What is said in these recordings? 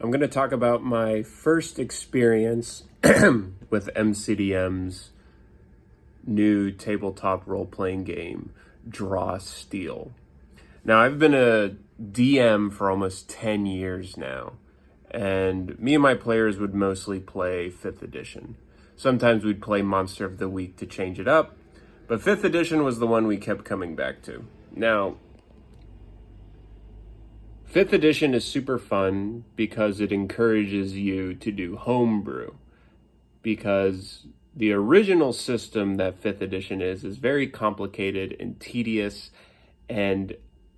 I'm going to talk about my first experience with MCDM's new tabletop role-playing game, Draw Steel. Now, I've been a DM for almost 10 years now, and me and my players would mostly play 5th edition. Sometimes we'd play Monster of the Week to change it up, but 5th edition was the one we kept coming back to. Now, 5th edition is super fun because it encourages you to do homebrew, because the original system that 5th edition is very complicated and tedious and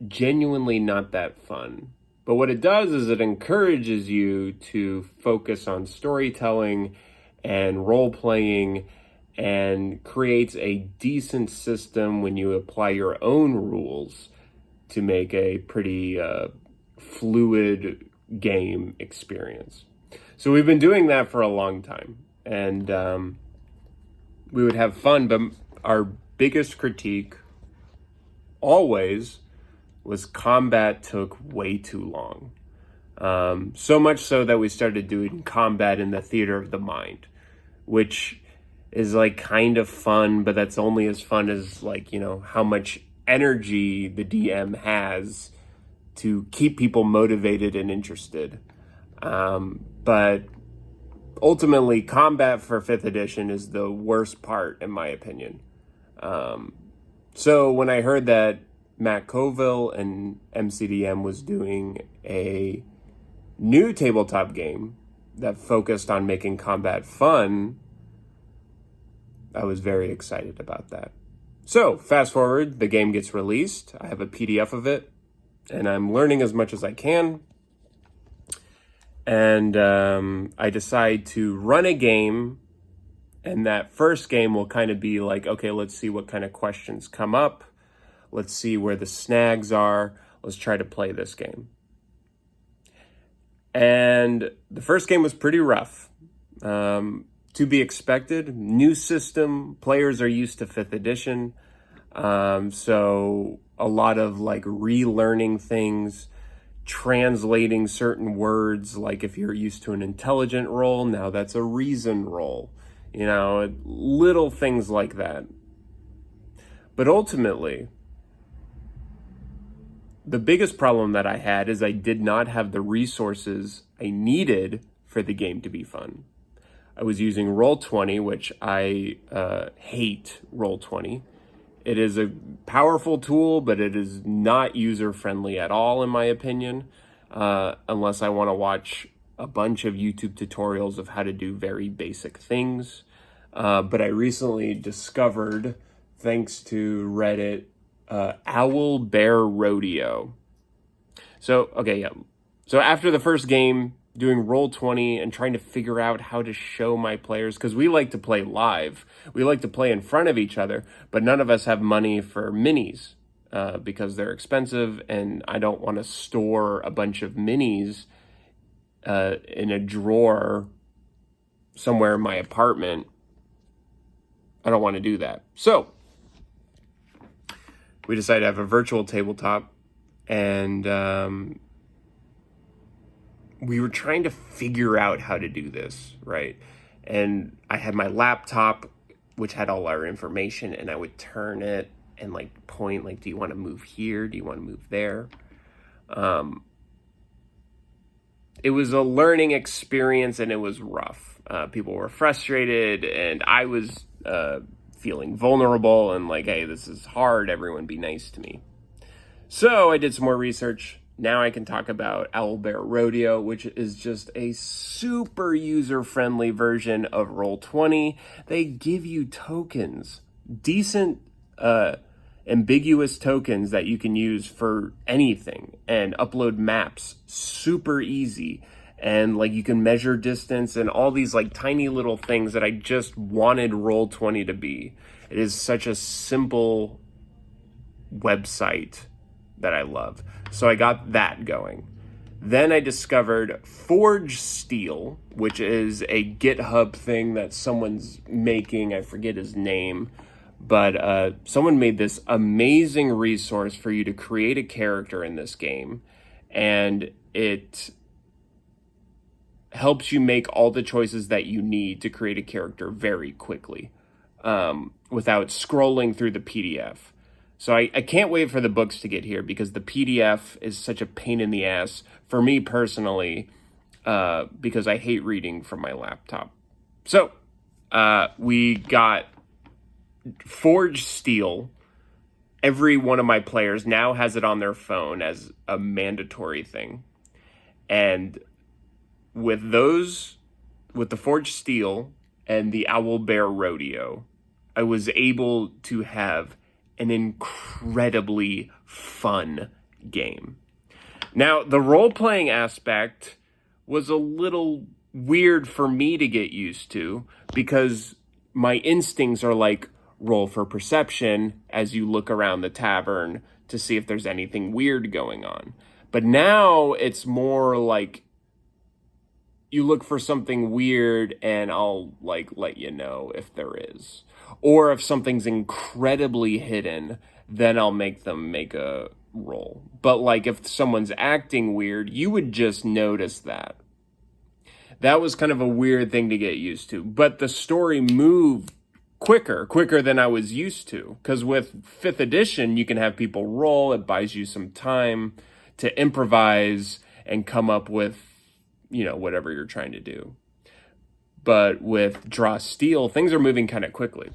genuinely not that fun. But what it does is it encourages you to focus on storytelling and role-playing and creates a decent system when you apply your own rules to make a pretty fluid game experience. So we've been doing that for a long time, and we would have fun, but our biggest critique always was combat took way too long. So much so that we started doing combat in the theater of the mind, which is like kind of fun, but that's only as fun as how much energy the DM has to keep people motivated and interested. But ultimately, combat for 5th edition is the worst part, in my opinion. So when I heard that Matt Colville and MCDM was doing a new tabletop game that focused on making combat fun, I was very excited about that. So fast forward, the game gets released. I have a PDF of it, and I'm learning as much as I can. And I decide to run a game, and that first game will kind of be like, okay, let's see what kind of questions come up. Let's see where the snags are. Let's try to play this game. And the first game was pretty rough. To be expected, new system, players are used to 5th edition. So a lot of relearning things, translating certain words, like if you're used to an intelligent roll, now that's a reason roll, little things like that. But ultimately, the biggest problem that I had is I did not have the resources I needed for the game to be fun. I was using Roll20, which I hate Roll20. It is a powerful tool, but it is not user-friendly at all, in my opinion, unless I want to watch a bunch of YouTube tutorials of how to do very basic things. But I recently discovered, thanks to Reddit, Owl Bear Rodeo. So after the first game, doing Roll20 and trying to figure out how to show my players, because we like to play live. We like to play in front of each other, but none of us have money for minis because they're expensive, and I don't want to store a bunch of minis in a drawer somewhere in my apartment. I don't want to do that. So we decided to have a virtual tabletop, and we were trying to figure out how to do this, right? And I had my laptop, which had all our information, and I would turn it and point, do you want to move here? Do you want to move there? It was a learning experience, and it was rough. People were frustrated, and I was feeling vulnerable and hey, this is hard. Everyone be nice to me. So I did some more research. Now I can talk about Owl Bear Rodeo, which is just a super user-friendly version of Roll20. They give you tokens, decent, ambiguous tokens that you can use for anything, and upload maps, super easy. And you can measure distance and all these tiny little things that I just wanted Roll20 to be. It is such a simple website that I love. So I got that going. Then I discovered Forge Steel, which is a GitHub thing that someone's making. I forget his name, but someone made this amazing resource for you to create a character in this game. And it helps you make all the choices that you need to create a character very quickly, without scrolling through the PDF. So I can't wait for the books to get here, because the PDF is such a pain in the ass for me personally, because I hate reading from my laptop. So we got Forged Steel. Every one of my players now has it on their phone as a mandatory thing. And with the Forged Steel and the Owlbear Rodeo, I was able to have an incredibly fun game. Now, the role-playing aspect was a little weird for me to get used to, because my instincts are like, roll for perception as you look around the tavern to see if there's anything weird going on. But now it's more like, you look for something weird and I'll like let you know if there is. Or if something's incredibly hidden, then I'll make them make a roll. But like if someone's acting weird, you would just notice that. That was kind of a weird thing to get used to. But the story moved quicker than I was used to. Because with 5th edition, you can have people roll. It buys you some time to improvise and come up with, whatever you're trying to do. But with Draw Steel, things are moving kind of quickly.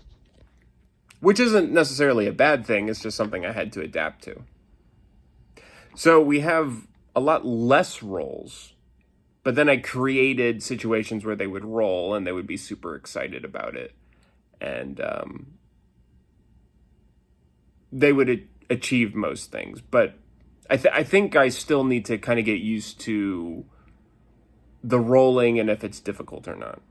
Which isn't necessarily a bad thing. It's just something I had to adapt to. So we have a lot less rolls. But then I created situations where they would roll and they would be super excited about it. And they would achieve most things. But I think I still need to kind of get used to the rolling and if it's difficult or not.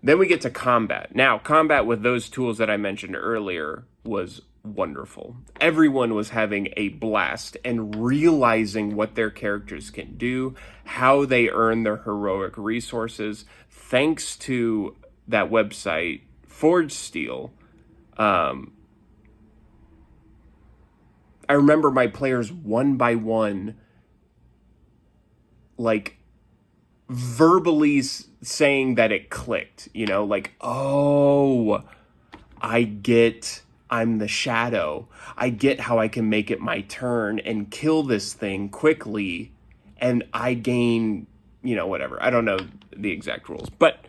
Then we get to combat. Now, combat with those tools that I mentioned earlier was wonderful. Everyone was having a blast and realizing what their characters can do, how they earn their heroic resources, thanks to that website, Forged Steel. I remember my players one by one, like, verbally saying that it clicked, like, oh, I get, I'm the shadow. I get how I can make it my turn and kill this thing quickly, and I gain, whatever. I don't know the exact rules, but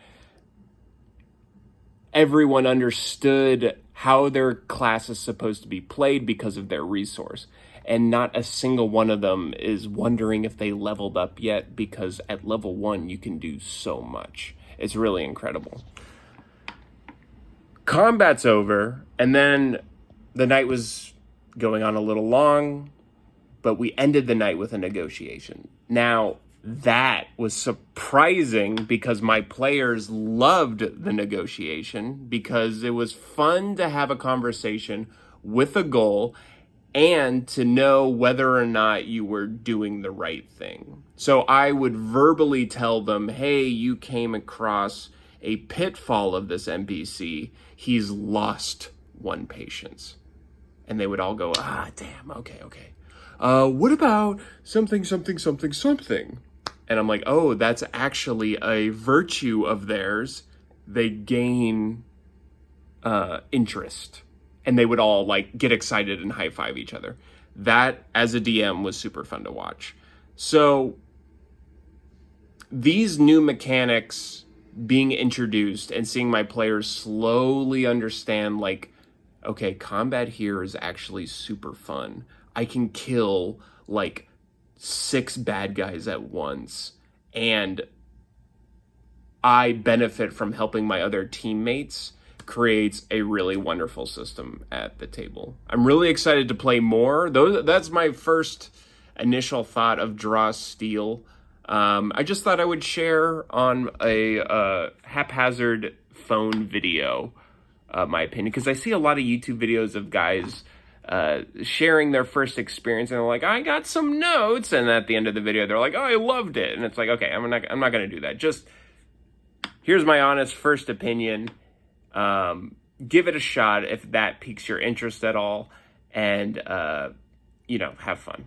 everyone understood how their class is supposed to be played because of their resource. And not a single one of them is wondering if they leveled up yet, because at level 1, you can do so much. It's really incredible. Combat's over, and then the night was going on a little long, but we ended the night with a negotiation. Now, that was surprising because my players loved the negotiation, because it was fun to have a conversation with a goal and to know whether or not you were doing the right thing. So I would verbally tell them, hey, you came across a pitfall of this NPC. He's lost 1 patience. And they would all go, damn, okay. What about something? And I'm like, oh, that's actually a virtue of theirs. They gain interest. And they would all like get excited and high five each other. That, as a DM, was super fun to watch. So these new mechanics being introduced and seeing my players slowly understand, like, okay, combat here is actually super fun. I can kill like 6 bad guys at once, and I benefit from helping my other teammates, creates a really wonderful system at the table. I'm really excited to play more. That's my first initial thought of Draw Steel. I just thought I would share on a haphazard phone video my opinion, because I see a lot of YouTube videos of guys sharing their first experience, and they're like, I got some notes, and at the end of the video they're like, oh, I loved it. And it's like, okay, I'm not going to do that. Just here's my honest first opinion. Give it a shot if that piques your interest at all, and have fun.